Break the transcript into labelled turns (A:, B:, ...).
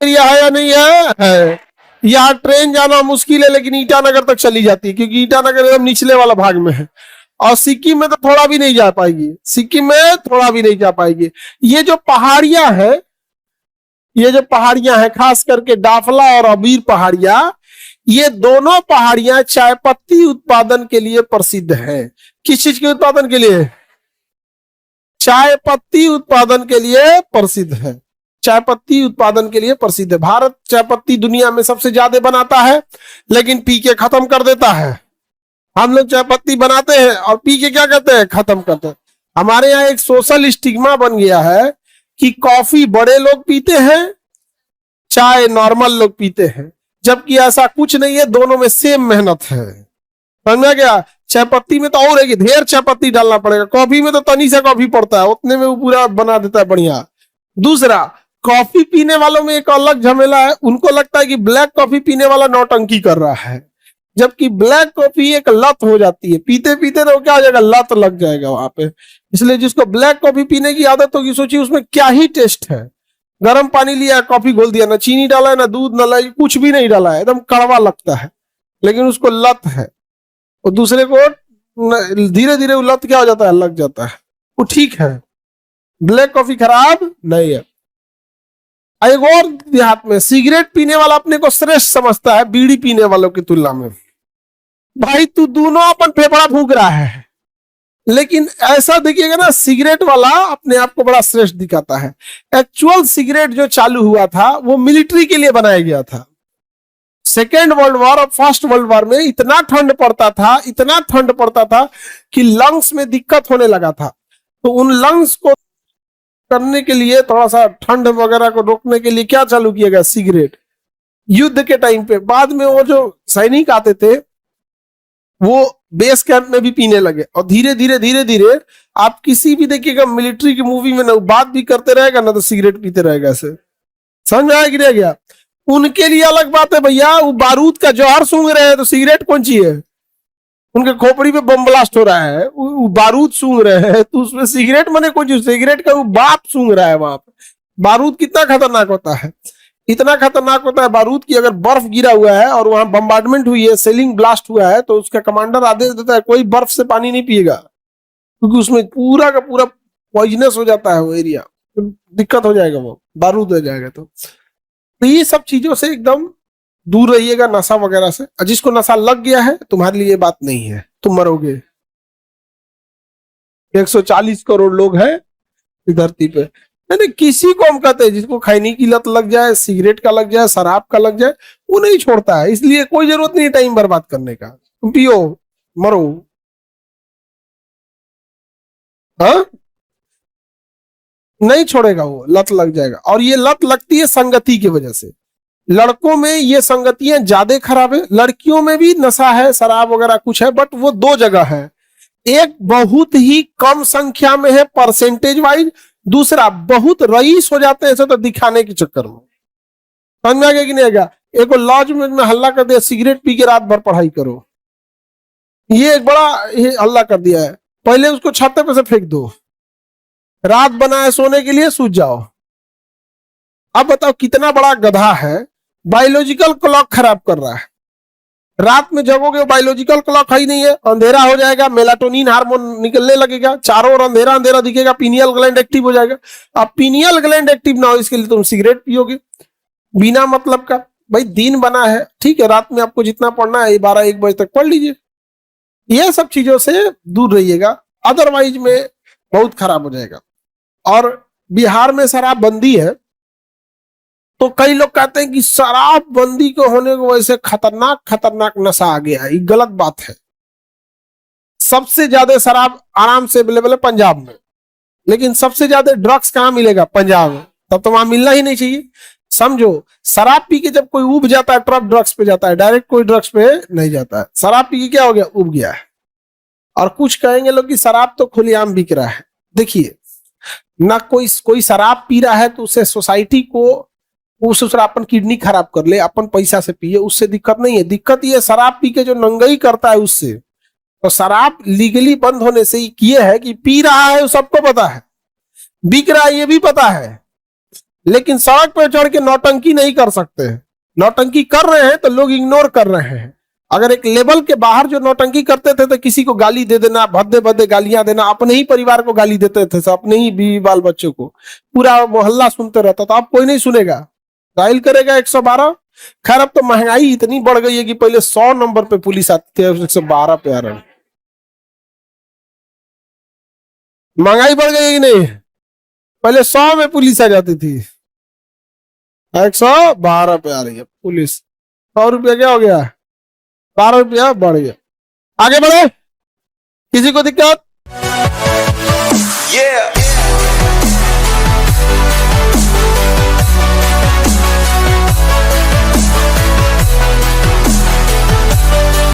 A: Area है या नहीं है? यहाँ ट्रेन जाना मुश्किल है, लेकिन ईटानगर तक चली जाती है, क्योंकि ईटानगर एकदम निचले वाला भाग में है। और सिक्किम में तो थोड़ा भी नहीं जा पाएगी, सिक्किम में थोड़ा भी नहीं जा पाएगी। ये जो पहाड़ियां हैं, ये जो पहाड़ियां हैं, खास करके डाफला और अबीर पहाड़ियां, ये दोनों पहाड़ियां चाय पत्ती उत्पादन के लिए प्रसिद्ध है। किस चीज के उत्पादन के लिए? चाय पत्ती उत्पादन के लिए प्रसिद्ध है। चाय पत्ती उत्पादन के लिए प्रसिद्ध है। भारत चाय पत्ती दुनिया में सबसे ज्यादा बनाता है, लेकिन पी के खत्म कर देता है। हम लोग चाय पत्ती बनाते हैं और पी के क्या करते हैं? खत्म करते हैं। हमारे यहाँ एक सोशल स्टिग्मा बन गया है कि कॉफी बड़े लोग पीते हैं, चाय नॉर्मल लोग पीते हैं, जबकि ऐसा कुछ नहीं है, दोनों में सेम मेहनत है। समझ गया? चाय पत्ती में तो और है कि ढेर चाय पत्ती डालना पड़ेगा, कॉफी में तो तनी से कॉफी पड़ता है, उतने में वो पूरा बना देता है बढ़िया। दूसरा, कॉफी पीने वालों में एक अलग झमेला है, उनको लगता है कि ब्लैक कॉफी पीने वाला नौटंकी कर रहा है, जबकि ब्लैक कॉफी एक लत हो जाती है, पीते पीते तो क्या हो जाएगा? लत लग जाएगा वहां पे। इसलिए जिसको ब्लैक कॉफी पीने की आदत होगी, सोचिए उसमें क्या ही टेस्ट है। गर्म पानी लिया, कॉफी घोल दिया, ना चीनी डाला है, ना दूध, ना कुछ भी नहीं डाला है, एकदम कड़वा लगता है, लेकिन उसको लत है। और दूसरे को धीरे धीरे लत क्या हो जाता है? लग जाता है। वो ठीक है, ब्लैक कॉफी खराब नहीं है। एक और देहात में सिगरेट पीने वाला अपने को श्रेष्ठ समझता है बीड़ी पीने वालों की तुलना में। भाई तू दोनों अपन फेफड़ा फूंक रहा है, लेकिन ऐसा देखिएगा ना, सिगरेट वाला अपने आप को बड़ा श्रेष्ठ दिखाता है। एक्चुअल सिगरेट जो चालू हुआ था वो मिलिट्री के लिए बनाया गया था। सेकेंड वर्ल्ड वॉर और फर्स्ट वर्ल्ड वॉर में इतना ठंड पड़ता था, इतना ठंड पड़ता था कि लंग्स में दिक्कत होने लगा था। तो उन लंग्स को करने के लिए, थोड़ा सा ठंड वगैरह को रोकने के लिए क्या चालू किया गया? सिगरेट। युद्ध के टाइम पे बाद में वो जो सैनिक आते थे वो बेस कैंप में भी पीने लगे, और धीरे धीरे धीरे धीरे आप किसी भी देखिएगा मिलिट्री की मूवी में, ना बात भी करते रहेगा ना तो सिगरेट पीते रहेगा। ऐसे समझ में आया कि नहीं गया? उनके लिए अलग बात है भैया, वो बारूद का जौहर सूंघ रहे हैं तो सिगरेट कौन सी है? उनके खोपड़ी पे बम ब्लास्ट हो रहा है, वो बारूद सूंघ रहे हैं, तो उसमें सिगरेट मने कोई सिगरेट का वो बाप सूंघ रहा है वहां पे। बारूद कितना खतरनाक होता है, इतना खतरनाक होता है बारूद की अगर बर्फ गिरा हुआ है और वहां बम्बार्डमेंट हुई है, सेलिंग ब्लास्ट हुआ है, तो उसका कमांडर आदेश देता है कोई बर्फ से पानी नहीं पिएगा, क्योंकि उसमें पूरा का पूरा पॉइजनस हो जाता है वो एरिया, तो दिक्कत हो जाएगा, वो बारूद हो जाएगा। तो ये सब चीजों से एकदम दूर रहिएगा, नशा वगैरह से। और जिसको नशा लग गया है तुम्हारे लिए बात नहीं है, तुम मरोगे। 140 करोड़ लोग हैं इस धरती पे, नहीं किसी को हम कहते हैं जिसको खैनी की लत लग जाए, सिगरेट का लग जाए, शराब का लग जाए, वो नहीं छोड़ता है। इसलिए कोई जरूरत नहीं टाइम बर्बाद करने का, तुम पियो मरो। हाँ, नहीं छोड़ेगा, वो लत लग जाएगा। और ये लत लगती है संगति की वजह से। लड़कों में ये संगतियां ज्यादा खराब है, लड़कियों में भी नशा है, शराब वगैरह कुछ है, बट वो दो जगह है। एक बहुत ही कम संख्या में है परसेंटेज वाइज, दूसरा बहुत रईस हो जाते हैं ऐसे तो दिखाने के चक्कर में। समझ में आ गया कि नहीं आ गया? एक लॉज में हल्ला कर दिया सिगरेट पी के रात भर पढ़ाई करो, ये एक बड़ा हल्ला कर दिया है। पहले उसको छत पे से फेंक दो, रात बना है सोने के लिए, सूझ जाओ। अब बताओ कितना बड़ा गधा है, बायोलॉजिकल क्लॉक खराब कर रहा है। रात में जगोगे, बायोलॉजिकल क्लॉक ही नहीं है, अंधेरा हो जाएगा, मेलाटोनिन हार्मोन निकलने लगेगा, चारों ओर अंधेरा अंधेरा दिखेगा, पीनियल ग्लैंड एक्टिव हो जाएगा। अब पीनियल ग्लैंड एक्टिव ना हो इसके लिए तुम सिगरेट पियोगे बिना मतलब का। भाई दिन बना है, ठीक है, रात में आपको जितना पढ़ना है 12-1 बजे तक पढ़ लीजिए। ये सब चीजों से दूर रहिएगा, अदरवाइज में बहुत खराब हो जाएगा। और बिहार में शराबबंदी है, तो कई लोग कहते हैं कि शराबबंदी को होने की वजह से खतरनाक खतरनाक नशा आ गया है। ये गलत बात है। सबसे ज्यादा शराब आराम से अवेलेबल है पंजाब में, लेकिन सबसे ज्यादा ड्रग्स कहाँ मिलेगा? पंजाब में। तब तो वहां मिलना ही नहीं चाहिए। समझो, शराब पी के जब कोई उब जाता है तब ड्रग्स पे जाता है, डायरेक्ट कोई ड्रग्स पे नहीं जाता है। शराब पी के क्या हो गया? उब गया है। और कुछ कहेंगे लोग कि शराब तो खुलेआम बिक रहा है। देखिए ना, कोई शराब पी रहा है तो उसे सोसाइटी को उस अपन किडनी खराब कर ले, अपन पैसा से पिए, उससे दिक्कत नहीं है। दिक्कत ये शराब पी के जो नंगई करता है उससे। तो शराब लीगली बंद होने से ये है कि पी रहा है सबको पता है, बिक रहा है ये भी पता है, लेकिन सड़क पे चढ़ के नौटंकी नहीं कर सकते हैं। नौटंकी कर रहे हैं तो लोग इग्नोर कर रहे हैं। अगर एक लेवल के बाहर जो नौटंकी करते थे तो किसी को गाली दे देना, भद्दे भद्दे गालियां देना, अपने ही परिवार को गाली देते थे, अपने ही बीवी बाल बच्चों को, पूरा मोहल्ला सुनते रहता था। अब कोई नहीं सुनेगा, डायल करेगा 112। खैर अब तो महंगाई इतनी बढ़ गई है कि पहले 100 नंबर पे पुलिस आती थी, 112 पे आ रहा है। महंगाई बढ़ गई है कि नहीं? पहले 100 में पुलिस आ जाती थी, 112 पे आ रही है पुलिस। 100 रुपया क्या हो गया? 12 रुपया बढ़ गया। आगे बढ़े, किसी को दिक्कत?